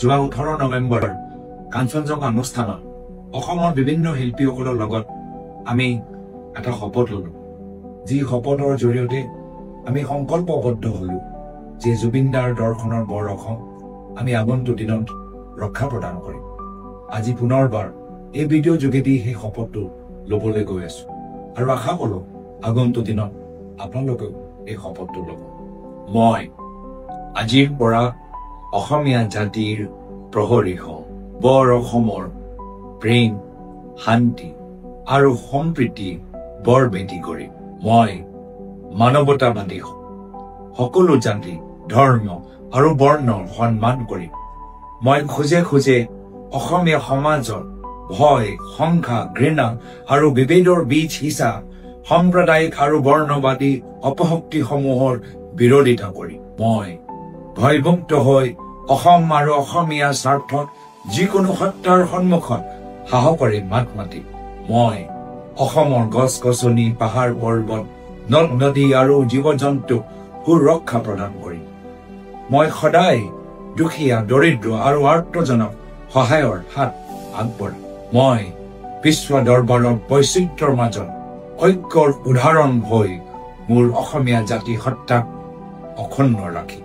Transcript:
যোৱা 18 নৱেম্বৰৰ কাঞ্চনজঙ্ঘা অনুষ্ঠানত অসমৰ বিভিন্ন শিল্পীসকলৰ লগত আমি এটা শপত ললো, যি শপতৰ জৰিয়তে আমি সংকল্পবদ্ধ হলো যে জুবিনদাৰ দৰ্শনৰ বৰ অসম আমি আগন্তুক দিনত ৰক্ষা প্ৰদান কৰিম। আজি পুনৰবাৰ এই ভিডিঅ' যোগেদি সেই শপতটো ল'বলৈ গৈ আছো আৰু আশা কৰো আগন্তুক দিনত আপোনালোকেও এই শপতটো ল'ব। মই আজিৰ পৰা অসমীয়া জাতিৰ প্ৰহৰী হওঁ, বৰ অসমৰ প্ৰেম, শান্তি আৰু সম্প্ৰীতি বৰ বেটি কৰিম। মই মানৱতাবাদী হওঁ, সকলো জাতি, ধৰ্ম আৰু বৰ্ণৰ সন্মান কৰিম। মই খোজে খোজে অসমীয়া সমাজৰ ভয়, সংখ্যা, ঘৃণা আৰু বিভেদৰ বীজ সিঁচা সাম্প্ৰদায়িক আৰু বৰ্ণবাদী অপশক্তিসমূহৰ বিৰোধিতা কৰিম। মই ভয়মুক্ত হৈ অসম আৰু অসমীয়া স্বাৰ্থত যিকোনো সত্যাৰ সন্মুখত সাহসেৰে মাত মাতিম। মই অসমৰ গছ-গছনি, পাহাৰ পৰ্বত, নদ নদী আৰু জীৱ জন্তুক সুৰক্ষা প্ৰদান কৰিম। মই সদায় দুখীয়া, দৰিদ্ৰ আৰু আৰ্তজনক সহায়ৰ হাত আগবঢ়াম। মই বিশ্ব দৰবাৰত বৈচিত্ৰ্যৰ মাজত ঐক্যৰ উদাহৰণ হৈ মোৰ অসমীয়া জাতি সত্তাক অক্ষুণ্ণ ৰাখিম।